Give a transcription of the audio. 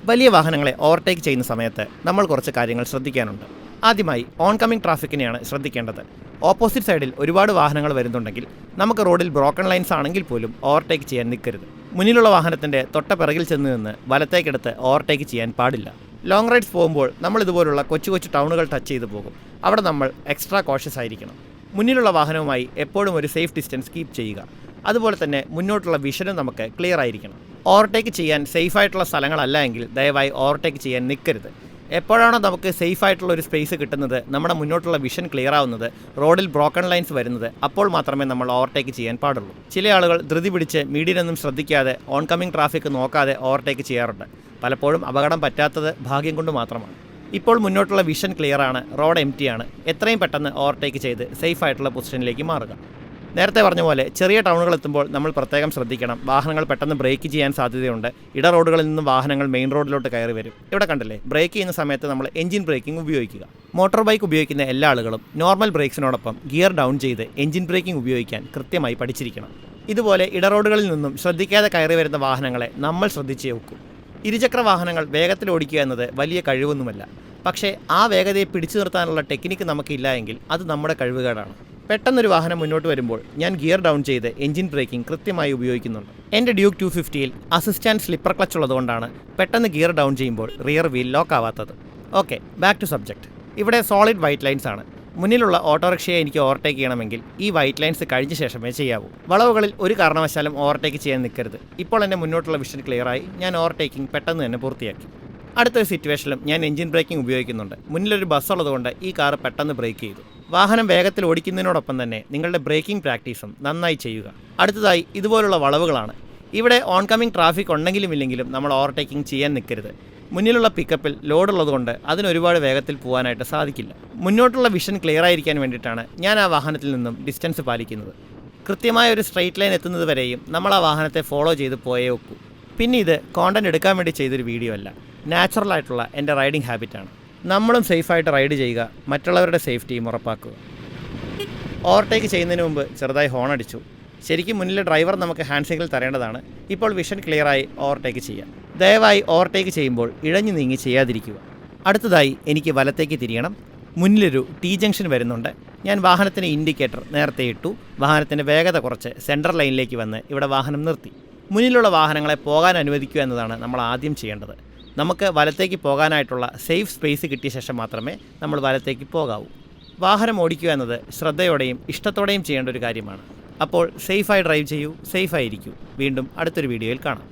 വലിയ വാഹനങ്ങളെ ഓവർടേക്ക് ചെയ്യുന്ന സമയത്ത് നമ്മൾ കുറച്ച് കാര്യങ്ങൾ ശ്രദ്ധിക്കാനുണ്ട്. ആദ്യമായി ഓൺകമ്മിങ് ട്രാഫിക്കിനെയാണ് ശ്രദ്ധിക്കേണ്ടത്. ഓപ്പോസിറ്റ് സൈഡിൽ ഒരുപാട് വാഹനങ്ങൾ വരുന്നുണ്ടെങ്കിൽ നമുക്ക് റോഡിൽ ബ്രോക്കൺ ലൈൻസ് ആണെങ്കിൽ പോലും ഓവർടേക്ക് ചെയ്യാൻ നിൽക്കരുത്. മുന്നിലുള്ള വാഹനത്തിൻ്റെ തൊട്ട പിറകിൽ ചെന്ന് നിന്ന് വലത്തേക്കെടുത്ത് ഓവർടേക്ക് ചെയ്യാൻ പാടില്ല. ലോങ് റൈഡ്സ് പോകുമ്പോൾ നമ്മൾ ഇതുപോലുള്ള കൊച്ചു കൊച്ചു ടൗണുകൾ ടച്ച് ചെയ്ത് പോകും. അവിടെ നമ്മൾ എക്സ്ട്രാ കോഷ്യസ് ആയിരിക്കണം. മുന്നിലുള്ള വാഹനവുമായി എപ്പോഴും ഒരു സേഫ് ഡിസ്റ്റൻസ് കീപ്പ് ചെയ്യുക. അതുപോലെ തന്നെ മുന്നോട്ടുള്ള വിഷനും നമുക്ക് ക്ലിയർ ആയിരിക്കണം. ഓവർടേക്ക് ചെയ്യാൻ സേഫായിട്ടുള്ള സ്ഥലങ്ങളല്ല എങ്കിൽ ദയവായി ഓവർടേക്ക് ചെയ്യാൻ നിൽക്കരുത്. എപ്പോഴാണോ നമുക്ക് സേഫായിട്ടുള്ള ഒരു സ്പേസ് കിട്ടുന്നത്, നമ്മുടെ മുന്നോട്ടുള്ള വിഷൻ ക്ലിയർ ആവുന്നത്, റോഡിൽ ബ്രോക്കൺ ലൈൻസ് വരുന്നത്, അപ്പോൾ മാത്രമേ നമ്മൾ ഓവർടേക്ക് ചെയ്യാൻ പാടുള്ളൂ. ചില ആളുകൾ ധൃതി പിടിച്ച് മീഡിയനൊന്നും ശ്രദ്ധിക്കാതെ ഓൺകമ്മിങ് ട്രാഫിക് നോക്കാതെ ഓവർടേക്ക് ചെയ്യാറുണ്ട്. പലപ്പോഴും അപകടം പറ്റാത്തത് ഭാഗ്യം കൊണ്ട് മാത്രമാണ്. ഇപ്പോൾ മുന്നോട്ടുള്ള വിഷൻ ക്ലിയർ ആണ്, റോഡ് എംറ്റി ആണ്. എത്രയും പെട്ടെന്ന് ഓവർടേക്ക് ചെയ്ത് സേഫായിട്ടുള്ള പൊസിഷനിലേക്ക് മാറുക. നേരത്തെ പറഞ്ഞ പോലെ ചെറിയ ടൗണുകൾ എത്തുമ്പോൾ നമ്മൾ പ്രത്യേകം ശ്രദ്ധിക്കണം. വാഹനങ്ങൾ പെട്ടെന്ന് ബ്രേക്ക് ചെയ്യാൻ സാധ്യതയുണ്ട്. ഇട റോഡുകളിൽ നിന്നും വാഹനങ്ങൾ മെയിൻ റോഡിലോട്ട് കയറി വരും. ഇവിടെ കണ്ടില്ലേ, ബ്രേക്ക് ചെയ്യുന്ന സമയത്ത് നമ്മൾ എഞ്ചിൻ ബ്രേക്കിംഗ് ഉപയോഗിക്കുക. മോട്ടോർ ബൈക്ക് ഉപയോഗിക്കുന്ന എല്ലാ ആളുകളും നോർമൽ ബ്രേക്സിനോടൊപ്പം ഗിയർ ഡൗൺ ചെയ്ത് എഞ്ചിൻ ബ്രേക്കിംഗ് ഉപയോഗിക്കാൻ കൃത്യമായി പഠിച്ചിരിക്കണം. ഇതുപോലെ ഇട റോഡുകളിൽ നിന്നും ശ്രദ്ധിക്കാതെ കയറി വരുന്ന വാഹനങ്ങളെ നമ്മൾ ശ്രദ്ധിച്ചേ വെക്കൂ. ഇരുചക്ര വാഹനങ്ങൾ വേഗത്തിൽ ഓടിക്കുക എന്നത് വലിയ കഴിവൊന്നുമല്ല. പക്ഷേ ആ വേഗതയെ പിടിച്ചു നിർത്താനുള്ള ടെക്നിക്ക് നമുക്കില്ല എങ്കിൽ അത് നമ്മുടെ കഴിവുകേടാണ്. പെട്ടെന്നൊരു വാഹനം മുന്നോട്ട് വരുമ്പോൾ ഞാൻ ഗിയർ ഡൗൺ ചെയ്ത് എഞ്ചിൻ ബ്രേക്കിംഗ് കൃത്യമായി ഉപയോഗിക്കുന്നുണ്ട്. എൻ്റെ ഡ്യൂക്ക് 250-ൽ അസിസ്റ്റ് ആൻഡ് സ്ലിപ്പർ ക്ലച്ച് ഉള്ളതുകൊണ്ടാണ് പെട്ടെന്ന് ഗിയർ ഡൗൺ ചെയ്യുമ്പോൾ റിയർ വീൽ ലോക്ക് ആവാത്തത്. Okay, back to subject. ഇവിടെ സോളിഡ് വൈറ്റ് ലൈൻസ് ആണ്. മുന്നിലുള്ള ഓട്ടോറിക്ഷയെ എനിക്ക് ഓവർടേക്ക് ചെയ്യണമെങ്കിൽ ഈ വൈറ്റ് ലൈൻസ് കഴിഞ്ഞ ശേഷമേ ചെയ്യാവൂ. വളവുകളിൽ ഒരു കാരണവശാലും ഓവർടേക്ക് ചെയ്യാൻ നിൽക്കരുത്. ഇപ്പോൾ എൻ്റെ മുന്നോട്ടുള്ള വിഷൻ ക്ലിയറായി. ഞാൻ ഓവർടേക്കിംഗ് പെട്ടെന്ന് തന്നെ പൂർത്തിയാക്കി. അടുത്തൊരു സിറ്റുവേഷനിലും ഞാൻ എഞ്ചിൻ ബ്രേക്കിംഗ് ഉപയോഗിക്കുന്നുണ്ട്. മുന്നിലൊരു ബസ് ഉള്ളതുകൊണ്ട് ഈ കാർ പെട്ടെന്ന് ബ്രേക്ക് ചെയ്തു. വാഹനം വേഗത്തിൽ ഓടിക്കുന്നതിനോടൊപ്പം തന്നെ നിങ്ങളുടെ ബ്രേക്കിംഗ് പ്രാക്ടീസും നന്നായി ചെയ്യുക. അടുത്തതായി ഇതുപോലുള്ള വളവുകളാണ്. ഇവിടെ ഓൺകമ്മിങ് ട്രാഫിക് ഉണ്ടെങ്കിലും ഇല്ലെങ്കിലും നമ്മൾ ഓവർടേക്കിംഗ് ചെയ്യാൻ നിൽക്കരുത്. മുന്നിലുള്ള പിക്കപ്പിൽ ലോഡുള്ളതുകൊണ്ട് അതിനൊരുപാട് വേഗത്തിൽ പോകാനായിട്ട് സാധിക്കില്ല. മുന്നോട്ടുള്ള വിഷൻ ക്ലിയർ ആയിരിക്കാൻ വേണ്ടിയിട്ടാണ് ഞാൻ ആ വാഹനത്തിൽ നിന്നും ഡിസ്റ്റൻസ് പാലിക്കുന്നത്. കൃത്യമായ ഒരു സ്ട്രെയിറ്റ് ലൈൻ എത്തുന്നത് വരെയും നമ്മൾ ആ വാഹനത്തെ ഫോളോ ചെയ്ത് പോയേ വെക്കൂ. പിന്നെ ഇത് കോണ്ടന്റ് എടുക്കാൻ വേണ്ടി ചെയ്തൊരു വീഡിയോ അല്ല, നാച്ചുറലായിട്ടുള്ള എൻ്റെ റൈഡിംഗ് ഹാബിറ്റാണ്. നമ്മളും സേഫായിട്ട് റൈഡ് ചെയ്യുക, മറ്റുള്ളവരുടെ സേഫ്റ്റിയും ഉറപ്പാക്കുക. ഓവർടേക്ക് ചെയ്യുന്നതിന് മുമ്പ് ചെറുതായി ഹോൺ അടിച്ചു. ശരിക്കും മുന്നിലെ ഡ്രൈവർ നമുക്ക് ഹാൻഡ് സിഗ്നൽ തരേണ്ടതാണ്. ഇപ്പോൾ വിഷൻ ക്ലിയറായി ഓവർടേക്ക് ചെയ്യാം. ദയവായി ഓവർടേക്ക് ചെയ്യുമ്പോൾ ഇഴഞ്ഞു നീങ്ങി ചെയ്യാതിരിക്കുക. അടുത്തതായി എനിക്ക് വലത്തേക്ക് തിരിയണം. മുന്നിലൊരു ടി ജംഗ്ഷൻ വരുന്നുണ്ട്. ഞാൻ വാഹനത്തിന് ഇൻഡിക്കേറ്റർ നേരത്തെ ഇട്ടു. വാഹനത്തിൻ്റെ വേഗത കുറച്ച് സെൻട്രൽ ലൈനിലേക്ക് വന്ന് ഇവിടെ വാഹനം നിർത്തി. മുന്നിലുള്ള വാഹനങ്ങളെ പോകാൻ അനുവദിക്കുക എന്നതാണ് നമ്മൾ ആദ്യം ചെയ്യേണ്ടത്. നമുക്ക് വലത്തേക്ക് പോകാനായിട്ടുള്ള സേഫ് സ്പേസ് കിട്ടിയ ശേഷം മാത്രമേ നമ്മൾ വലത്തേക്ക് പോകാവൂ. വാഹനം ഓടിക്കുക എന്നത് ശ്രദ്ധയോടെയും ഇഷ്ടത്തോടെയും ചെയ്യേണ്ട ഒരു കാര്യമാണ്. അപ്പോൾ സേഫായി ഡ്രൈവ് ചെയ്യൂ, സേഫായിരിക്കൂ. വീണ്ടും അടുത്തൊരു വീഡിയോയിൽ കാണാം.